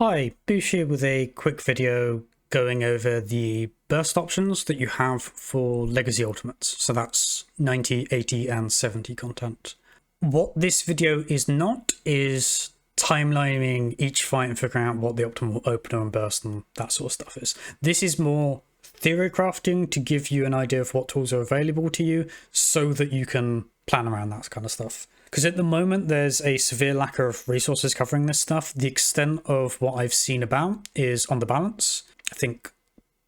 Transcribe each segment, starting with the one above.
Hi, Boosh here with a quick video going over the burst options that you have for Legacy Ultimates. So that's 90, 80 and 70 content. What this video is not is timelining each fight and figuring out what the optimal opener and burst and that sort of stuff is. This is more theory crafting to give you an idea of what tools are available to you so that you can plan around that kind of stuff. Because at the moment, there's a severe lack of resources covering this stuff. The extent of what I've seen about is on the balance. I think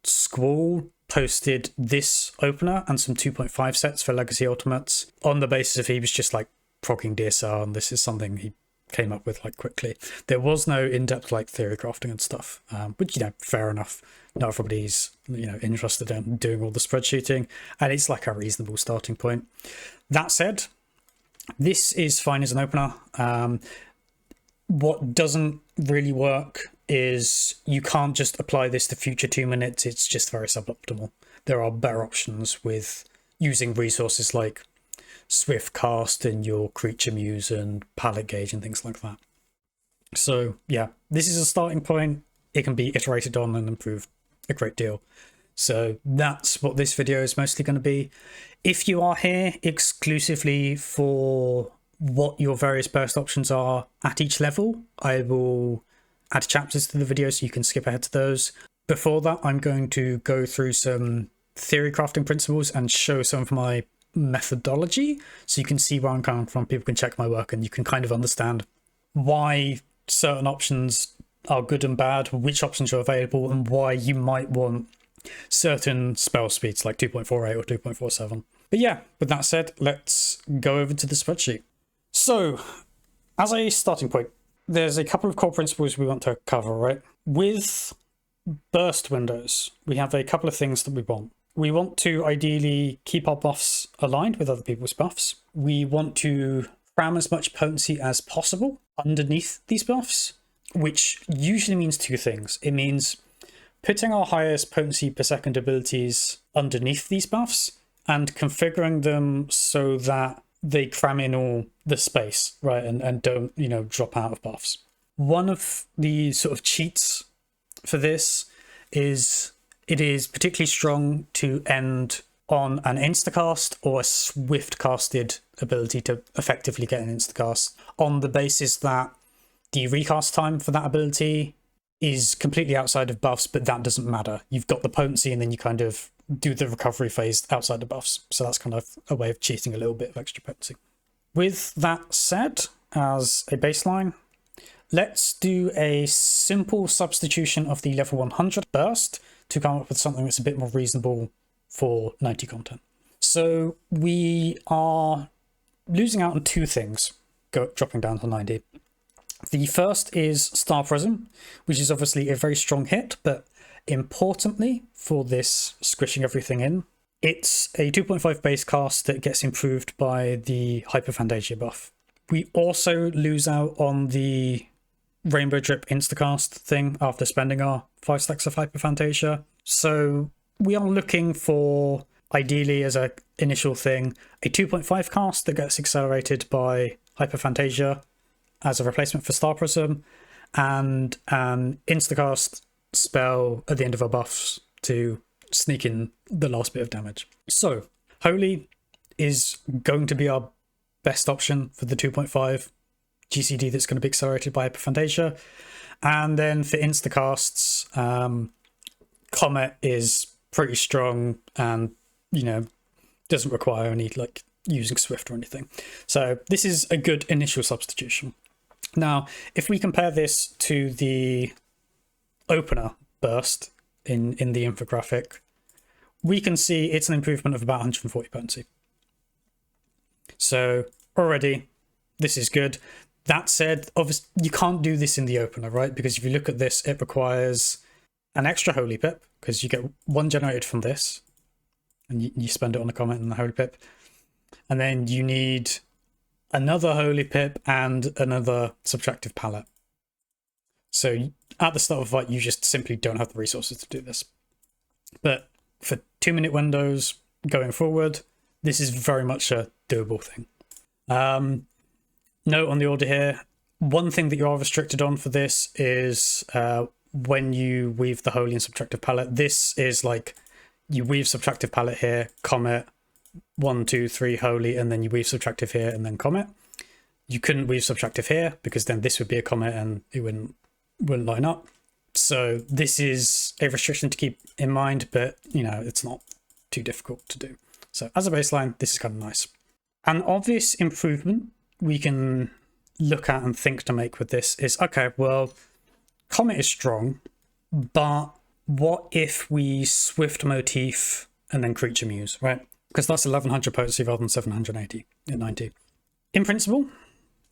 Squall posted this opener and some 2.5 sets for Legacy Ultimates on the basis of he was just like progging DSR, and this is something he came up with like quickly. There was no in-depth like theory crafting and stuff, which, fair enough. Not everybody's, interested in doing all the spreadsheeting, and it's like a reasonable starting point. That said, this is fine as an opener. What doesn't really work is you can't just apply this to future 2 minutes. It's just very suboptimal. There are better options with using resources like Swift Cast and your Creature Muse and Palette Gauge and things like that. So yeah, this is a starting point. It can be iterated on and improved a great deal. So that's what this video is mostly going to be. If you are here exclusively for what your various burst options are at each level, I will add chapters to the video so you can skip ahead to those. Before that, I'm going to go through some theory crafting principles and show some of my methodology so you can see where I'm coming from. People can check my work and you can kind of understand why certain options are good and bad, which options are available, and why you might want certain spell speeds like 2.48 or 2.47. But yeah, with that said, let's go over to the spreadsheet. So, as a starting point, there's a couple of core principles we want to cover, right? With burst windows, we have a couple of things that we want. We want to ideally keep our buffs aligned with other people's buffs. We want to cram as much potency as possible underneath these buffs, which usually means two things. It means putting our highest potency per second abilities underneath these buffs and configuring them so that they cram in all the space, right, and don't, drop out of buffs. One of the sort of cheats for this is it is particularly strong to end on an instacast or a swift casted ability to effectively get an instacast on the basis that the recast time for that ability is completely outside of buffs, but that doesn't matter. You've got the potency and then you kind of do the recovery phase outside the buffs. So that's kind of a way of cheating a little bit of extra potency. With that said, as a baseline, let's do a simple substitution of the level 100 burst to come up with something that's a bit more reasonable for 90 content. So we are losing out on two things, dropping down to 90. The first is Star Prism, which is obviously a very strong hit, but importantly for this squishing everything in, it's a 2.5 base cast that gets improved by the Hyperphantasia buff. We also lose out on the Rainbow Drip instacast thing after spending our 5 stacks of Hyperphantasia. So we are looking for, ideally as an initial thing, a 2.5 cast that gets accelerated by Hyperphantasia as a replacement for Star Prism, and an instacast spell at the end of our buffs to sneak in the last bit of damage. So Holy is going to be our best option for the 2.5 GCD that's going to be accelerated by Hyperphantasia. And then for instacasts, Comet is pretty strong and, doesn't require any like using Swift or anything. So this is a good initial substitution. Now, if we compare this to the opener burst in the infographic, we can see it's an improvement of about 140 potency. So already, this is good. That said, obviously, you can't do this in the opener, right? Because if you look at this, it requires an extra Holy Pip, because you get one generated from this, and you spend it on the comment and the Holy Pip. And then you need another Holy Pip and another Subtractive Palette. So at the start of the fight, you just simply don't have the resources to do this. But for 2 minute windows going forward, this is very much a doable thing. Note on the order here, One thing that you are restricted on for this is when you weave the holy and subtractive palette. This is like you weave subtractive palette here, comet, 1, 2, 3 holy, and then you weave subtractive here and then comet. You couldn't weave subtractive here because then this would be a comet and it wouldn't line up. So this is a restriction to keep in mind, but you know, it's not too difficult to do. So as a baseline, this is kind of nice. An obvious improvement we can look at and think to make with this is, okay, well, comet is strong, but what if we swift motif and then creature muse, right? Because that's 1100 potency rather than 780 at 90. In principle,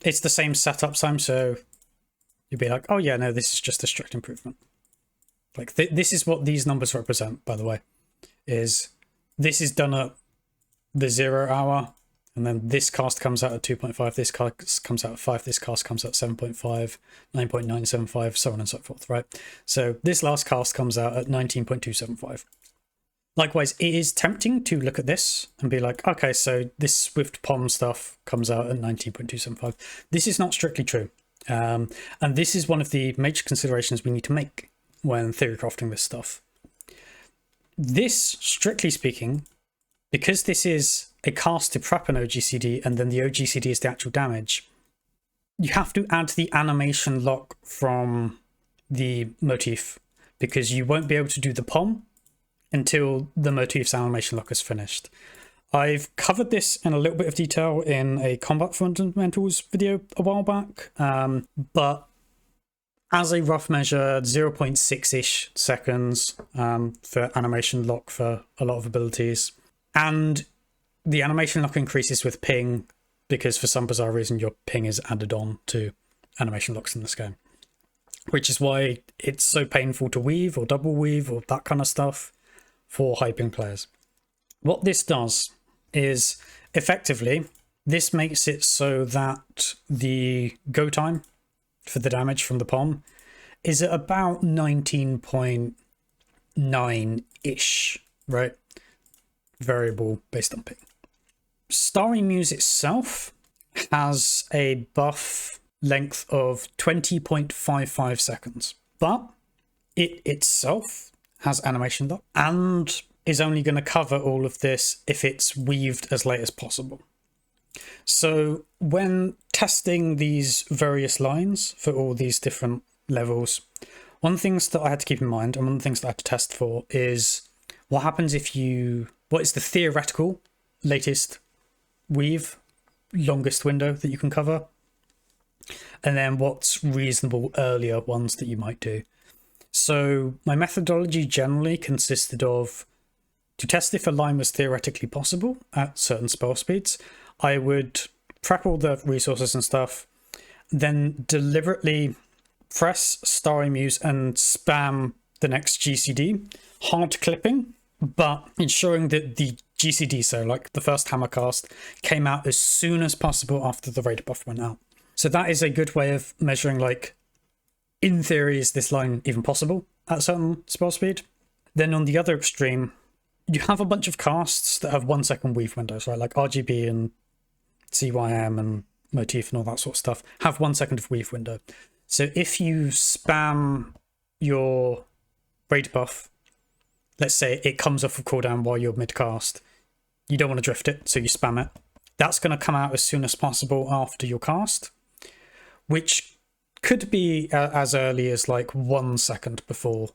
it's the same setup time, so you'd be like, oh yeah, no, this is just a strict improvement. Like this is what these numbers represent, by the way, is this is done at the 0 hour, and then this cast comes out at 2.5, this cast comes out at 5, this cast comes out at 7.5, 9.975, so on and so forth, right? So this last cast comes out at 19.275. Likewise, it is tempting to look at this and be like, okay, so this Swift POM stuff comes out at 19.275. This is not strictly true. And this is one of the major considerations we need to make when theory crafting this stuff. This, strictly speaking, because this is a cast to prep an OGCD and then the OGCD is the actual damage, you have to add the animation lock from the motif because you won't be able to do the POM until the motif's animation lock is finished. I've covered this in a little bit of detail in a combat fundamentals video a while back, but as a rough measure, 0.6-ish seconds for animation lock for a lot of abilities. And the animation lock increases with ping because for some bizarre reason your ping is added on to animation locks in this game, which is why it's so painful to weave or double weave or that kind of stuff for high ping players. What this does is effectively this makes it so that the go time for the damage from the POM is at about 19.9-ish, right? Variable based on ping. Starry Muse itself has a buff length of 20.55 seconds, but it itself has animation lock and is only going to cover all of this if it's weaved as late as possible. So when testing these various lines for all these different levels, one of the things that I had to keep in mind and one of the things that I had to test for is what happens if what is the theoretical latest weave longest window that you can cover, and then what's reasonable earlier ones that you might do. So my methodology generally consisted of, to test if a line was theoretically possible at certain spell speeds, I would prep all the resources and stuff, then deliberately press Starry Muse and spam the next GCD, hard clipping, but ensuring that the GCD, so like the first hammer cast, came out as soon as possible after the raider buff went out. So that is a good way of measuring, like, in theory, is this line even possible at a certain spell speed? Then on the other extreme, you have a bunch of casts that have 1 second weave windows, right? Like RGB and CYM and motif and all that sort of stuff have 1 second of weave window. So if you spam your raider buff, let's say it comes off of cooldown while you're mid-cast, you don't want to drift it, so you spam it. That's going to come out as soon as possible after your cast, which could be as early as like 1 second before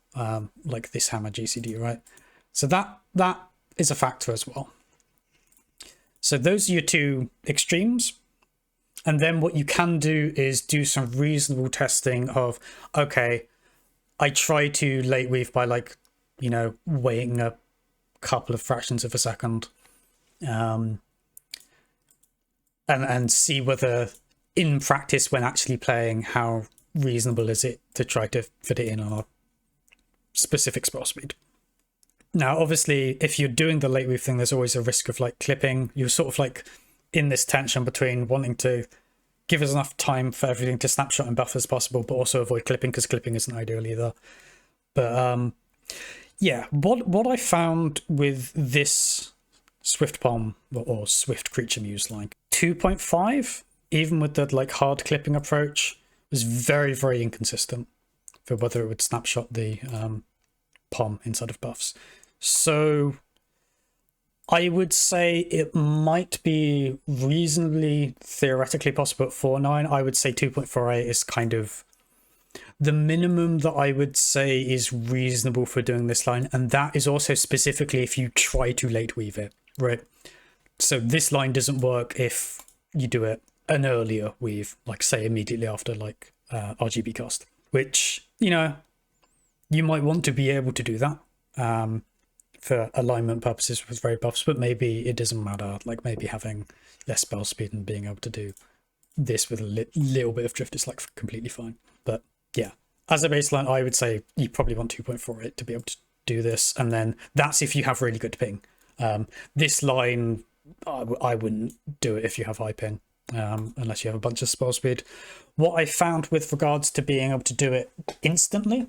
like this hammer GCD, right? So that is a factor as well. So those are your two extremes. And then what you can do is do some reasonable testing of, okay, I try to late weave by, like, you know, waiting a couple of fractions of a second, and see whether in practice when actually playing, how reasonable is it to try to fit it in on a specific spell speed. Now, obviously, if you're doing the late weave thing, there's always a risk of like clipping. You're sort of like in this tension between wanting to give us enough time for everything to snapshot and buff as possible, but also avoid clipping, because clipping isn't ideal either. But yeah, what I found with this Swift POM or Swift Creature Muse, like 2.5, even with the like hard clipping approach, was very, very inconsistent for whether it would snapshot the POM inside of buffs. So I would say it might be reasonably theoretically possible at 4.9. I would say 2.48 is kind of the minimum that I would say is reasonable for doing this line. And that is also specifically if you try to late weave it, right? So this line doesn't work if you do it an earlier weave, like say immediately after like RGB cast, which, you know, you might want to be able to do that for alignment purposes with very buffs, but maybe it doesn't matter. Like maybe having less spell speed and being able to do this with a little bit of drift is like completely fine. But yeah, as a baseline, I would say you probably want 2.48 to be able to do this. And then that's if you have really good ping. This line, I wouldn't do it if you have high ping, unless you have a bunch of spell speed. What I found with regards to being able to do it instantly,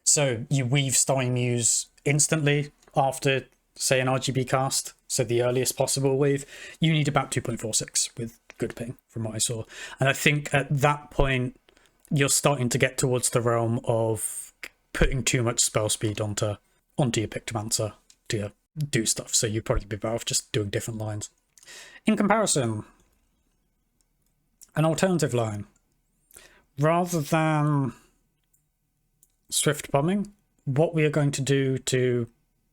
so you weave Starry Muse instantly after, say, an RGB cast, so the earliest possible weave, you need about 2.46 with good ping from what I saw. And I think at that point, you're starting to get towards the realm of putting too much spell speed onto your Pictomancer to do stuff, so you'd probably be better off just doing different lines. In comparison, an alternative line, rather than swift bombing, what we are going to do to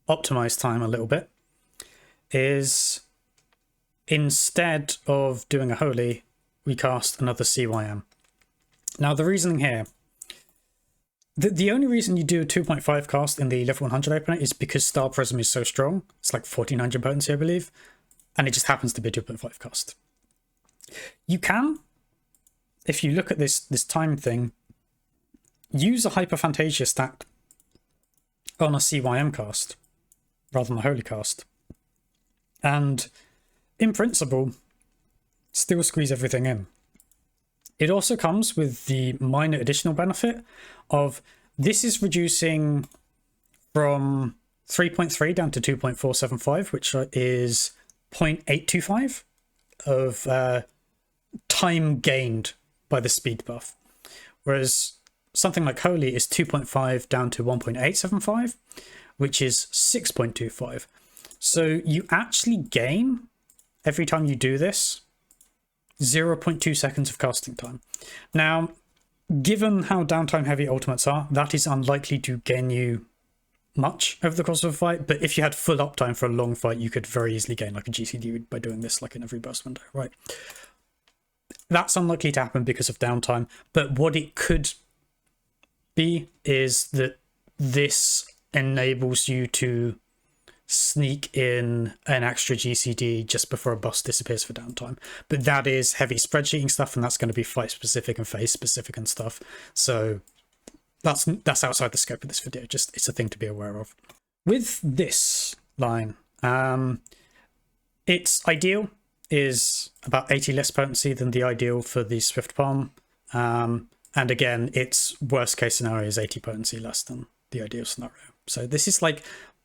optimize time a little bit is, instead of doing a holy, we cast another CYM. Now the reasoning here, the only reason you do a 2.5 cast in the level 100 opener is because Star Prism is so strong. It's like 1400 potency, I believe, and it just happens to be a 2.5 cast. You can, if you look at this time thing, use a Hyperphantasia stacked on a CYM cast rather than a holy cast, and in principle still squeeze everything in. It also comes with the minor additional benefit of this is reducing from 3.3 down to 2.475, which is 0.825 of time gained by the speed buff, whereas something like Holy is 2.5 down to 1.875, which is 6.25. So you actually gain, every time you do this, 0.2 seconds of casting time. Now, given how downtime heavy ultimates are, that is unlikely to gain you much over the course of a fight, but if you had full uptime for a long fight, you could very easily gain like a GCD by doing this like in every burst window, right? That's unlikely to happen because of downtime, but what it could be is that this enables you to sneak in an extra GCD just before a boss disappears for downtime. But that is heavy spreadsheeting stuff, and that's going to be fight specific and phase specific and stuff. So that's outside the scope of this video. Just it's a thing to be aware of. With this line, its ideal is about 80 less potency than the ideal for the Swift Palm. And again, its worst case scenario is 80 potency less than the ideal scenario. So this is like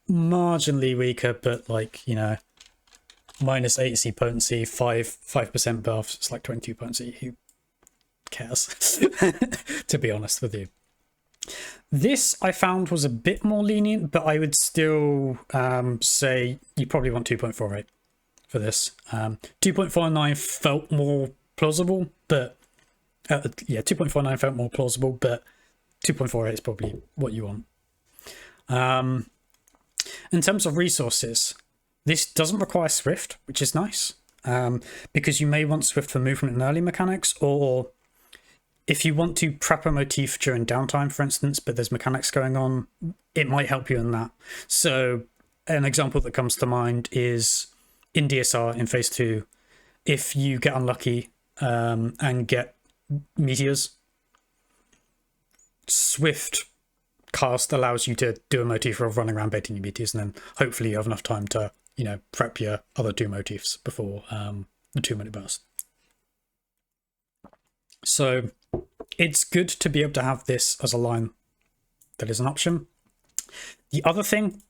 marginally weaker, but like, you know, minus 80 potency, 5% buffs, it's like 22 potency. Who cares? To be honest with you. This I found was a bit more lenient, but I would still say you probably want 2.48 for this. 2.49 felt more plausible, but yeah, 2.49 felt more plausible, but 2.48 is probably what you want. In terms of resources, this doesn't require Swift, which is nice, because you may want Swift for movement and early mechanics, or if you want to prep a motif during downtime, for instance, but there's mechanics going on, it might help you in that. So an example that comes to mind is in DSR in phase 2, if you get unlucky and get meteors, Swift cast allows you to do a motif of running around baiting your meteors, and then hopefully you have enough time to, you know, prep your other 2 motifs before the 2-minute burst. So it's good to be able to have this as a line that is an option. The other thing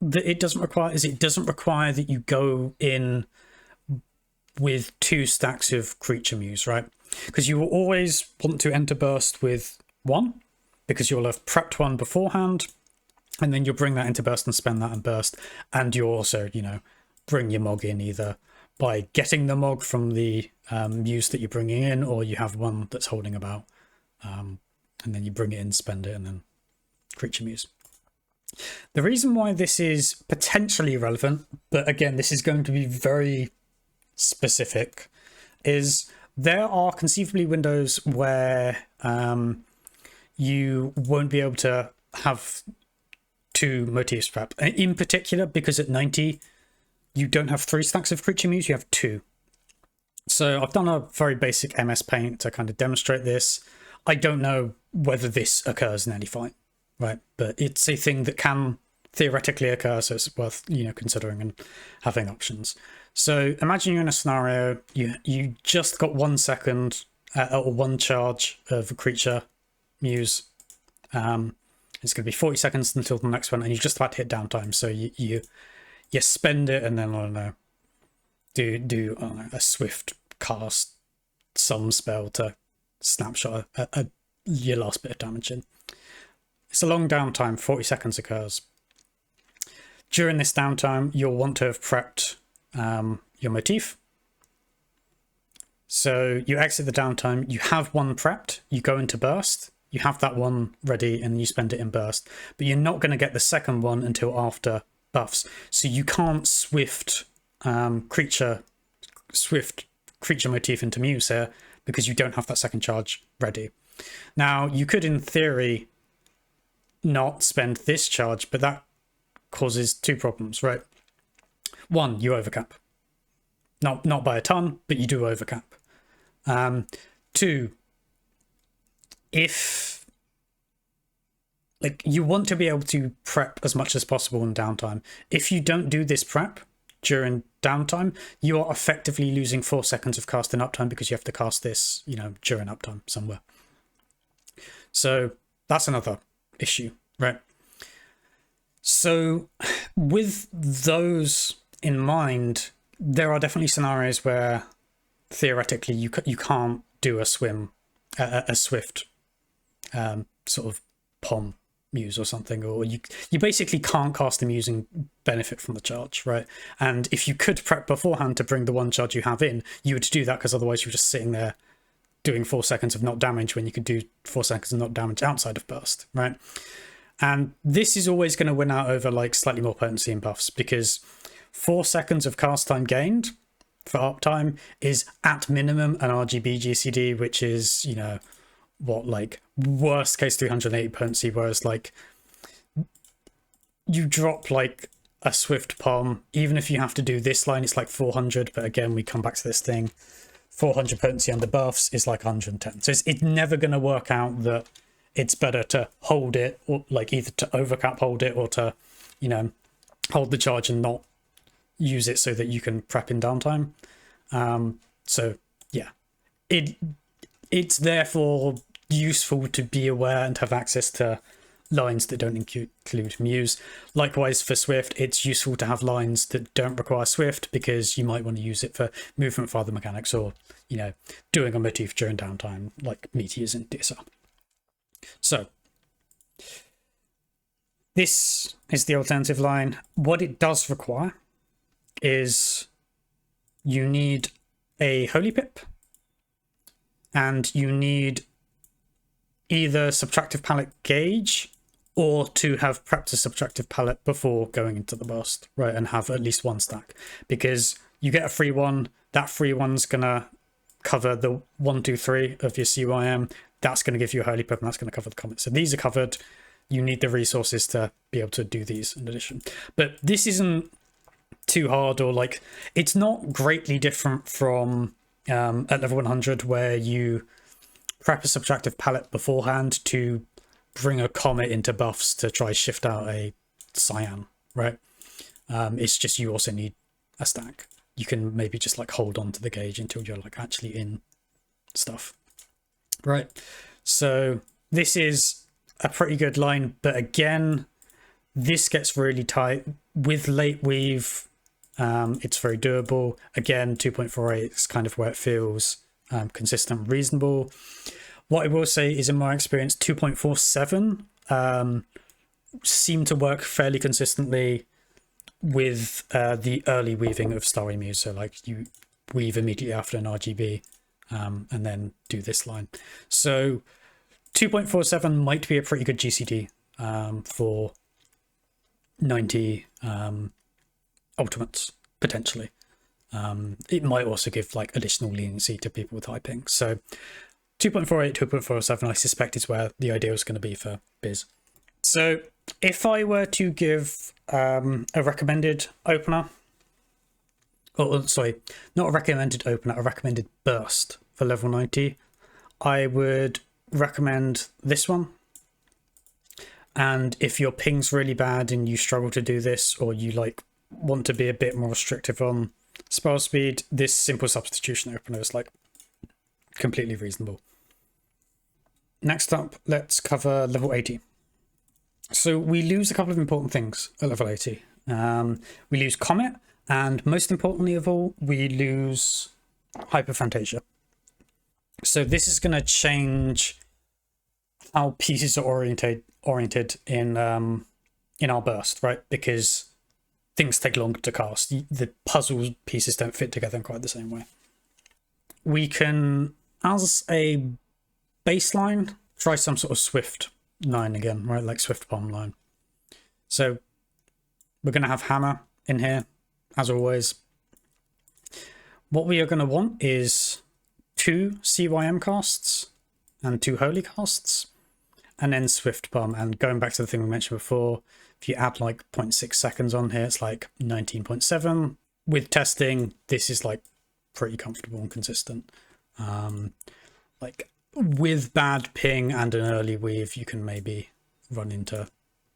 that it doesn't require is it doesn't require that you go in with 2 stacks of creature muse, right? because you will always want to enter burst with 1, because you'll have prepped 1 beforehand, and then you'll bring that into burst and spend that in burst, and you'll also, you know, bring your mog in either by getting the mog from the muse that you're bringing in, or you have one that's holding about, and then you bring it in, spend it, and then creature muse. The reason why this is potentially relevant, but again, this is going to be very specific, is there are conceivably windows where you won't be able to have 2 motifs prep. In particular, because at 90, you don't have 3 stacks of creature muse, you have 2. So I've done a very basic MS Paint to kind of demonstrate this. I don't know whether this occurs in any fight, right? But it's a thing that can theoretically occur, so it's worth, you know, considering and having options. So imagine you're in a scenario, you just got 1 second or 1 charge of a creature muse. It's going to be 40 seconds until the next one, and you just about to hit downtime. So you spend it, and then I don't know, do a swift cast some spell to snapshot your last bit of damage in. It's a long downtime. 40 seconds occurs. During this downtime, you'll want to have prepped your motif. So you exit the downtime, you have 1 prepped, you go into burst, you have that 1 ready, and you spend it in burst, but you're not going to get the second one until after buffs. So you can't swift creature motif into muse here because you don't have that second charge ready. Now you could, in theory, not spend this charge, but that causes 2 problems, right? 1, you overcap. Not by a ton, but you do overcap. 2, if like you want to be able to prep as much as possible in downtime. If you don't do this prep during downtime, you are effectively losing 4 seconds of casting uptime because you have to cast this, you know, during uptime somewhere. So that's another issue, right? So with those in mind, there are definitely scenarios where theoretically you can't do a swift sort of pom muse or something, or you basically can't cast the muse and benefit from the charge, right? And if you could prep beforehand to bring the 1 charge you have in, you would do that, because otherwise you're just sitting there doing 4 seconds of not damage when you could do 4 seconds of not damage outside of burst, right? And this is always going to win out over like slightly more potency and buffs, because 4 seconds of cast time gained for uptime is at minimum an RGB GCD, which is, you know, what, like worst case 380 potency, whereas like you drop like a swift palm, even if you have to do this line, it's like 400, but again, we come back to this thing, 400 potency under buffs is like 110. So it's never going to work out that it's better to hold it, or like either to overcap hold it, or to, you know, hold the charge and not use it so that you can prep in downtime. So yeah, it's therefore useful to be aware and have access to lines that don't include muse. Likewise for swift, it's useful to have lines that don't require swift, because you might want to use it for movement father mechanics, or, you know, doing a motif during downtime like meteors in DSR. So this is the alternative line. What it does require is you need a holy pip, and you need either subtractive palette gauge, or to have prepped a subtractive palette before going into the burst, right, and have at least 1 stack, because you get a free one. That free one's gonna cover the 1, 2, 3 of your CYM. That's going to give you a holy pip, and that's going to cover the comments. So these are covered. You need the resources to be able to do these in addition. But this isn't too hard, or like, it's not greatly different from at level 100, where you prep a subtractive palette beforehand to bring a comet into buffs to try shift out a cyan, right? It's just you also need a stack. You can maybe just like hold on to the gauge until you're like actually in stuff, right? So this is a pretty good line, but again, this gets really tight with late weave. It's very doable. Again, 2.48 is kind of where it feels consistent, reasonable. What I will say is, in my experience, 2.47 seem to work fairly consistently with the early weaving of Starry Muse. So like you weave immediately after an RGB and then do this line. So 2.47 might be a pretty good GCD for 90 ultimates, potentially. It might also give like additional leniency to people with high ping. So 2.48, 2.47, I suspect is where the ideal is going to be for Biz. So if I were to give a recommended opener, or sorry, not a recommended opener, a recommended burst for level 90, I would recommend this one. And if your ping's really bad and you struggle to do this, or you like want to be a bit more restrictive on spell speed, this simple substitution opener is like completely reasonable. Next up, let's cover level 80. So we lose a couple of important things at level 80. We lose Comet, and most importantly of all, we lose Hyperphantasia. So this is going to change how pieces are oriented in our burst, right? Because things take longer to cast. The puzzle pieces don't fit together in quite the same way. We can, as a baseline, try some sort of Swift line again, right? Like Swift Bomb line. So we're going to have Hammer in here, as always. What we are going to want is 2 CYM casts and 2 Holy casts, and then Swift Bomb. And going back to the thing we mentioned before, if you add like 0.6 seconds on here, it's like 19.7. With testing, this is like pretty comfortable and consistent. Like with bad ping and an early weave, you can maybe run into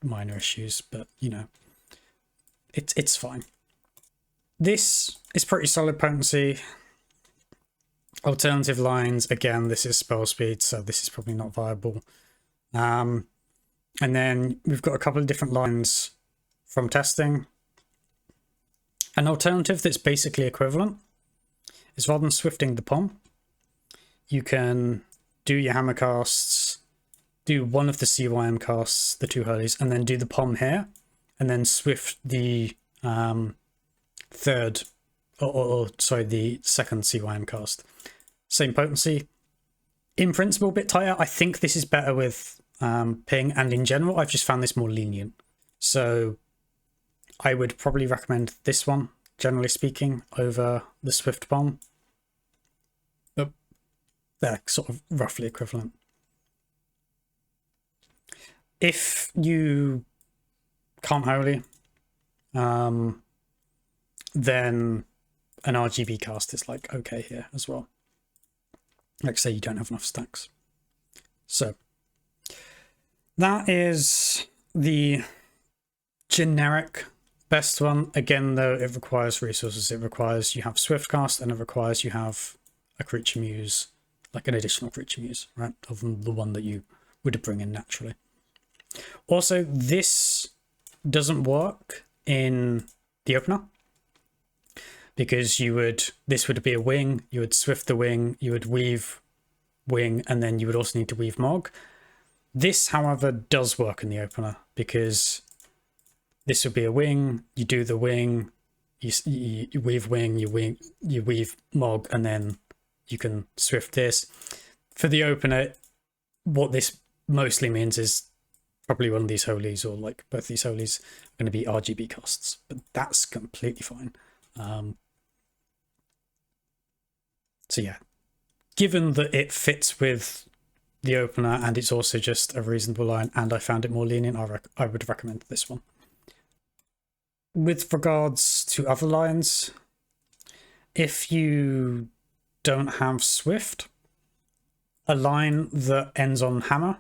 minor issues, but you know, it's fine. This is pretty solid potency. Alternative lines, again, this is spell speed, so this is probably not viable. And then we've got a couple of different lines from testing. An alternative that's basically equivalent is, rather than swifting the POM, you can do your hammer casts, do one of the CYM casts, the 2 hurleys, and then do the POM here, and then swift the third, or sorry, the second CYM cast. Same potency. In principle, a bit tighter. I think this is better with ping, and in general, I've just found this more lenient. So I would probably recommend this one, generally speaking, over the Swift Bomb. But they're sort of roughly equivalent. If you can't Holy, then an RGB cast is like okay here as well. Like say you don't have enough stacks. So that is the generic best one. Again, though, it requires resources. It requires you have Swift cast, and it requires you have a creature muse, like an additional creature muse, right? Other than the one that you would bring in naturally. Also, this doesn't work in the opener, because this would be a wing, you would Swift the wing, you would weave wing, and then you would also need to weave Mog. This, however, does work in the opener, because this would be a wing, you do the wing, you weave wing, you weave Mog, and then you can Swift this. For the opener, what this mostly means is probably one of these holies, or like both these holies, are going to be RGB costs, but that's completely fine. So yeah, given that it fits with the opener and it's also just a reasonable line, and I found it more lenient, I would recommend this one. With regards to other lines, if you don't have Swift, a line that ends on hammer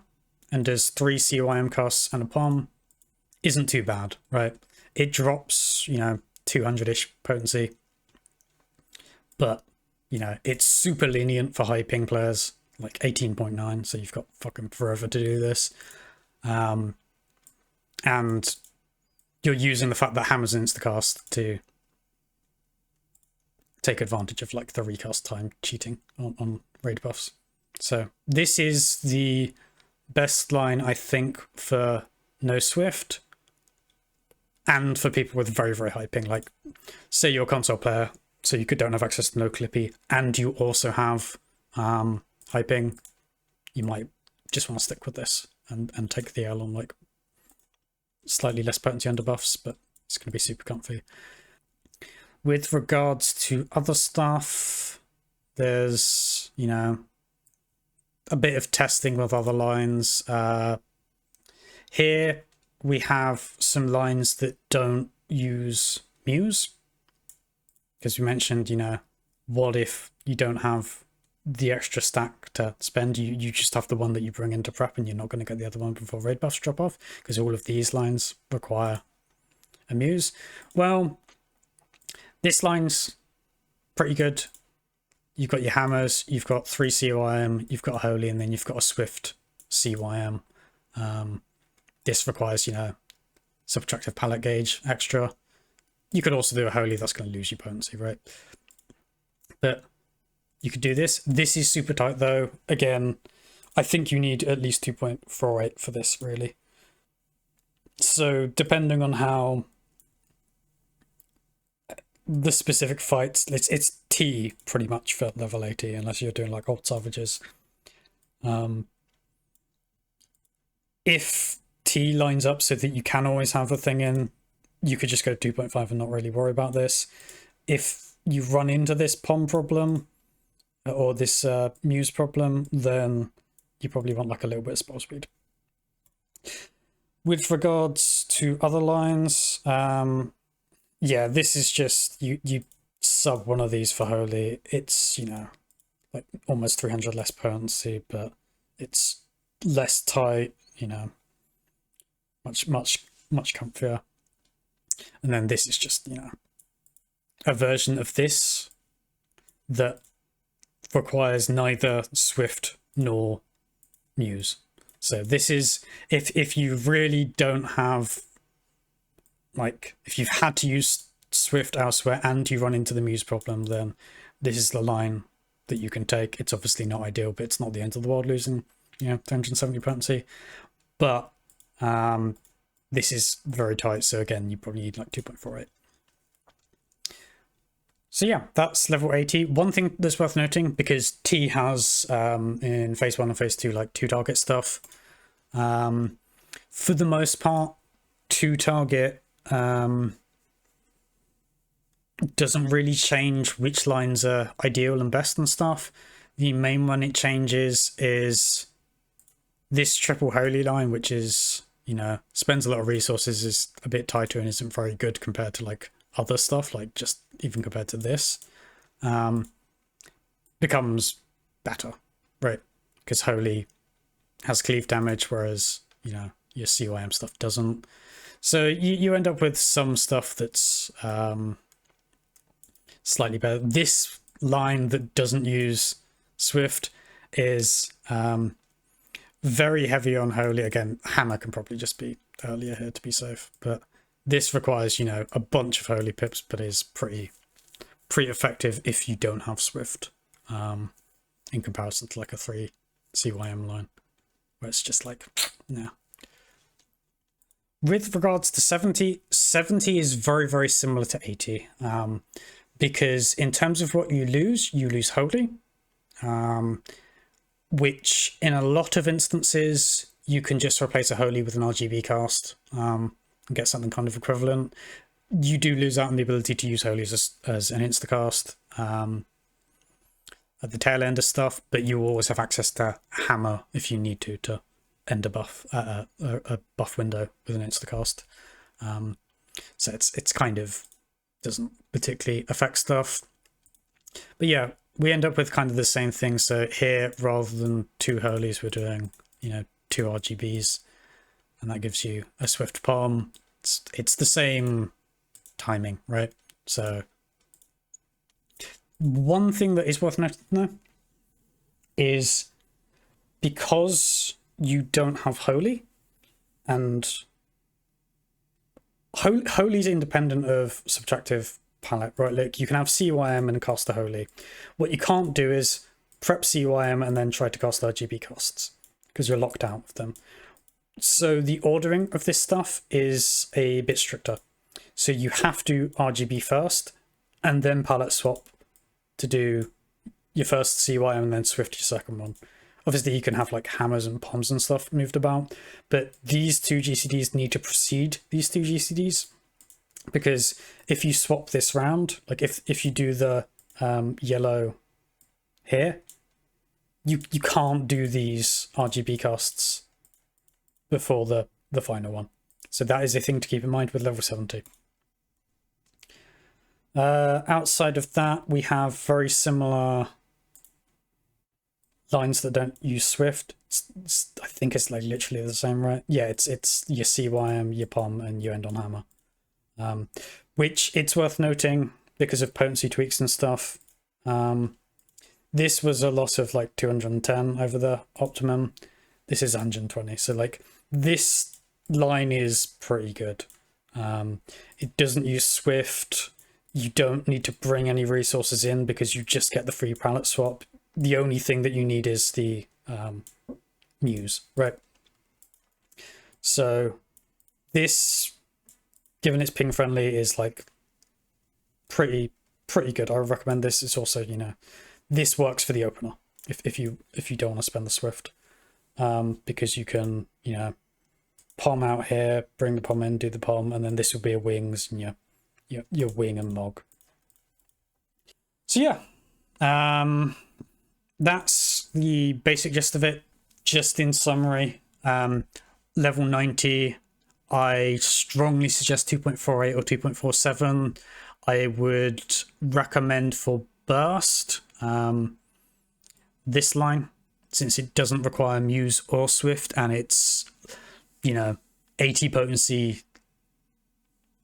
and does 3 CYM casts and a POM isn't too bad, right? It drops, 200-ish potency, but it's super lenient for high ping players, like 18.9, so you've got fucking forever to do this. And you're using the fact that hammer's instacast to take advantage of like the recast time cheating on raid buffs. So this is the best line, I think, for no Swift and for people with very, very high ping. Like, say you're a console player, so you don't have access to no clippy, and you also have high ping, you might just want to stick with this and take the L on like slightly less potency under buffs, but it's going to be super comfy. With regards to other stuff, there's, you know, a bit of testing with other lines. Here we have some lines that don't use Muse, because we mentioned, you know, what if you don't have the extra stack to spend? You just have the one that you bring into prep, and you're not going to get the other one before raid buffs drop off, because all of these lines require a Muse. Well, this line's pretty good. You've got your hammers, you've got 3 CYM, you've got a Holy, and then you've got a Swift CYM. This requires, you know, subtractive pallet gauge extra. You could also do a Holy, that's going to lose your potency, right? But you could do this. This is super tight though. Again, I think you need at least 2.48 for this, really. So depending on how the specific fights, it's T pretty much for level 80, unless you're doing like old savages. If T lines up so that you can always have a thing in, you could just go 2.5 and not really worry about this. If you run into this POM problem or this Muse problem, then you probably want like a little bit of spell speed. With regards to other lines, yeah, this is just, you sub one of these for Holy. It's, you know, like almost 300 less potency, but it's less tight, you know, much comfier. And then this is just, you know, a version of this that requires neither Swift nor Muse. So this is, if you really don't have, like, if you've had to use Swift elsewhere and you run into the Muse problem, then this is the line that you can take. It's obviously not ideal, but it's not the end of the world losing, you know, 370 potency. But this is very tight, so again, you probably need like 2.48. So yeah, that's level 80. One thing that's worth noting, because T has in phase 1 and phase 2 like 2 target stuff, for the most part 2 target doesn't really change which lines are ideal and best and stuff. The main one it changes is this triple Holy line, which is, you know, spends a lot of resources, is a bit tighter and isn't very good compared to like other stuff, like just even compared to this, becomes better, right? Because Holy has cleave damage, whereas, you know, your CYM stuff doesn't. So you end up with some stuff that's slightly better. This line that doesn't use Swift is very heavy on Holy. Again, Hammer can probably just be earlier here to be safe, but this requires, you know, a bunch of Holy pips, but is pretty effective if you don't have Swift, in comparison to like a 3 CYM line, where it's just like, yeah. With regards to 70 is very, very similar to 80, because in terms of what you lose Holy, which in a lot of instances you can just replace a Holy with an RGB cast, and get something kind of equivalent. You do lose out on the ability to use Holy as an instacast at the tail end of stuff, but you always have access to Hammer if you need to end a buff, a buff window with an instacast. So it's kind of doesn't particularly affect stuff. But yeah, we end up with kind of the same thing. So here, rather than 2 Holies, we're doing, you know, 2 RGBs, and that gives you a Swift palm. It's the same timing, right? So one thing that is worth noting though is, because you don't have Holy, and Holy's independent of subtractive palette, right? Like you can have CYM and cast the Holy. What you can't do is prep CYM and then try to cast RGB casts because you're locked out of them. So the ordering of this stuff is a bit stricter. So you have to RGB first and then palette swap to do your first CYM and then Swift your second one. Obviously you can have like hammers and palms and stuff moved about, but these two GCDs need to precede these two GCDs, because if you swap this round, like if you do the yellow here, you can't do these RGB casts before the final one. So that is a thing to keep in mind with level 70. Outside of that, we have very similar lines that don't use Swift. I think it's like literally the same, right? Yeah, it's your CYM, your POM, and you end on hammer. Which it's worth noting because of potency tweaks and stuff. This was a loss of like 210 over the optimum. This is 120, so like this line is pretty good. It doesn't use Swift. You don't need to bring any resources in because you just get the free palette swap. The only thing that you need is the muse, right? So this, given it's ping friendly, is like pretty good. I would recommend this. It's also, you know, this works for the opener if you don't want to spend the Swift, because you can, you know, POM out here, bring the POM in, do the POM, and then this will be a wings and your wing and log. So yeah, that's the basic gist of it. Just in summary, level 90, I strongly suggest 2.48 or 2.47. I would recommend for burst this line, since it doesn't require muse or Swift, and it's, you know, 80 potency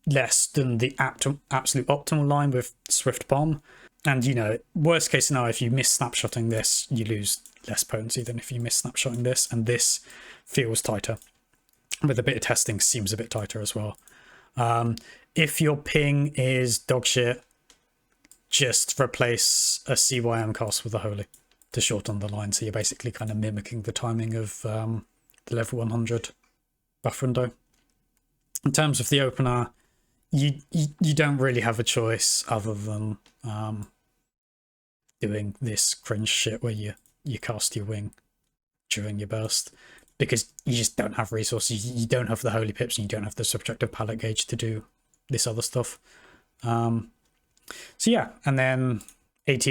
less than the absolute optimal line with Swift Bomb. And, you know, worst case scenario, if you miss snapshotting this, you lose less potency than if you miss snapshotting this, and this feels tighter. With a bit of testing, seems a bit tighter as well. If your ping is dog shit, just replace a CYM cast with a Holy to shorten the line. So you're basically kind of mimicking the timing of the level 100 buff window. In terms of the opener, you don't really have a choice other than doing this cringe shit where you cast your wing during your burst, because you just don't have resources. You don't have the Holy Pips and you don't have the subtractive palette gauge to do this other stuff. So yeah, and then AT,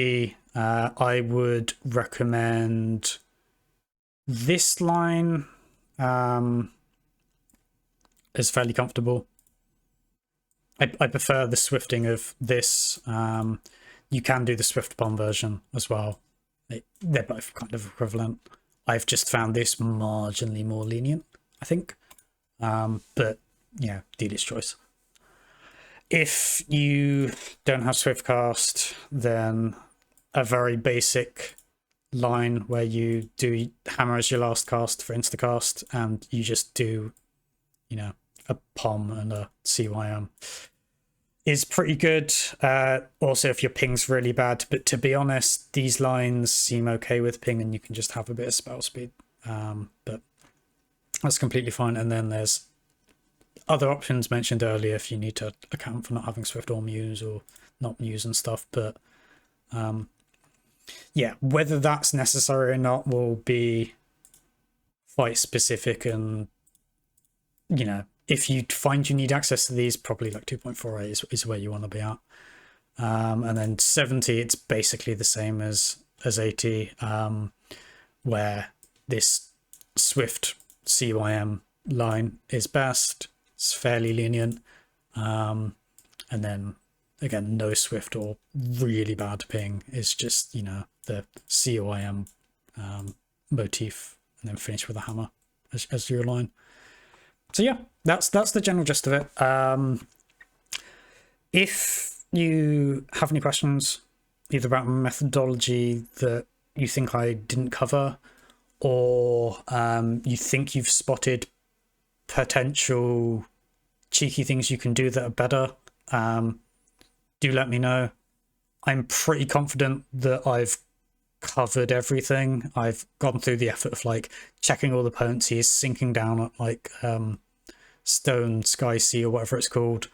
I would recommend this line is fairly comfortable. I prefer the swifting of this. You can do the Swift Bomb version as well. They're both kind of equivalent. I've just found this marginally more lenient, I think. But yeah, dealer's choice. If you don't have Swiftcast, then a very basic line where you do hammer as your last cast for instacast, and you just do, you know, a POM and a CYM is pretty good. Also, if your ping's really bad, but to be honest, these lines seem okay with ping and you can just have a bit of spell speed. But that's completely fine. And then there's other options mentioned earlier if you need to account for not having Swift or Muse or not Muse and stuff. But yeah, whether that's necessary or not will be fight specific, and, you know, if you find you need access to these, probably like 2.48 is where you want to be at. And then 70, it's basically the same as 80, where this Swift CYM line is best. It's fairly lenient. And then, again, no Swift or really bad ping is just, you know, the CYM motif, and then finish with a hammer as your line. So yeah, that's the general gist of it. If you have any questions, either about methodology that you think I didn't cover, or you think you've spotted potential cheeky things you can do that are better, do let me know. I'm pretty confident that I've covered everything. I've gone through the effort of like checking all the potencies, sinking down at like Stone Sky Sea or whatever it's called,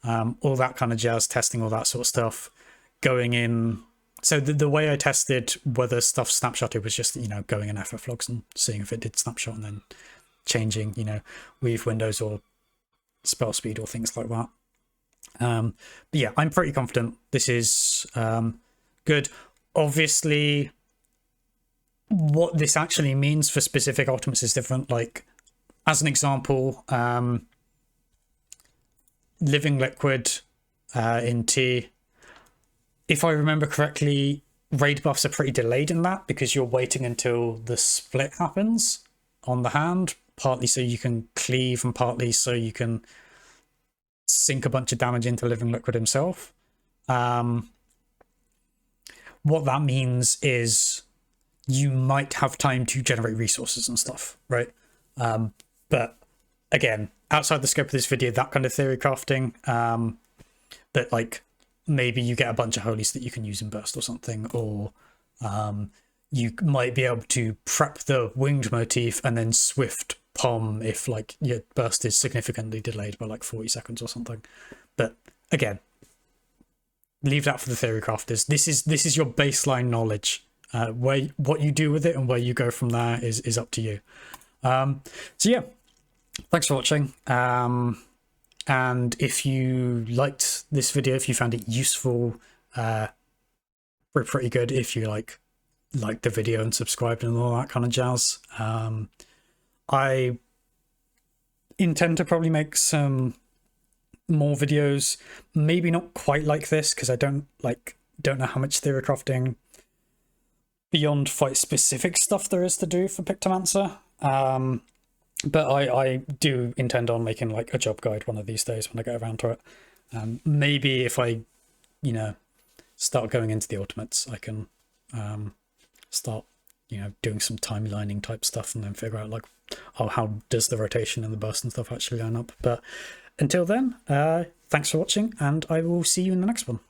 all that kind of jazz, testing all that sort of stuff, going in. So the way I tested whether stuff snapshotted was just, you know, going in FF logs and seeing if it did snapshot and then changing, you know, weave windows or spell speed or things like that. But yeah, I'm pretty confident this is good. Obviously, what this actually means for specific ultimates is different. Like, as an example, Living Liquid in T, if I remember correctly, raid buffs are pretty delayed in that because you're waiting until the split happens on the hand, partly so you can cleave and partly so you can sink a bunch of damage into Living Liquid himself. What that means is you might have time to generate resources and stuff, right? But again, outside the scope of this video, that kind of theory crafting, that like maybe you get a bunch of holies that you can use in burst or something, or you might be able to prep the winged motif and then swift pom if like your burst is significantly delayed by like 40 seconds or something. But again, leave that for the theory crafters. This is your baseline knowledge. What you do with it and where you go from there is up to you. So yeah, thanks for watching. And if you liked this video, if you found it useful, we're pretty good if you like the video and subscribed and all that kind of jazz. I intend to probably make some more videos, maybe not quite like this because I don't know how much theory crafting beyond fight specific stuff there is to do for Pictomancer. But I do intend on making like a job guide one of these days when I get around to it. Maybe if I, you know, start going into the ultimates, I can start, you know, doing some timelining type stuff and then figure out like, oh, how does the rotation and the burst and stuff actually line up? But until then, thanks for watching and I will see you in the next one.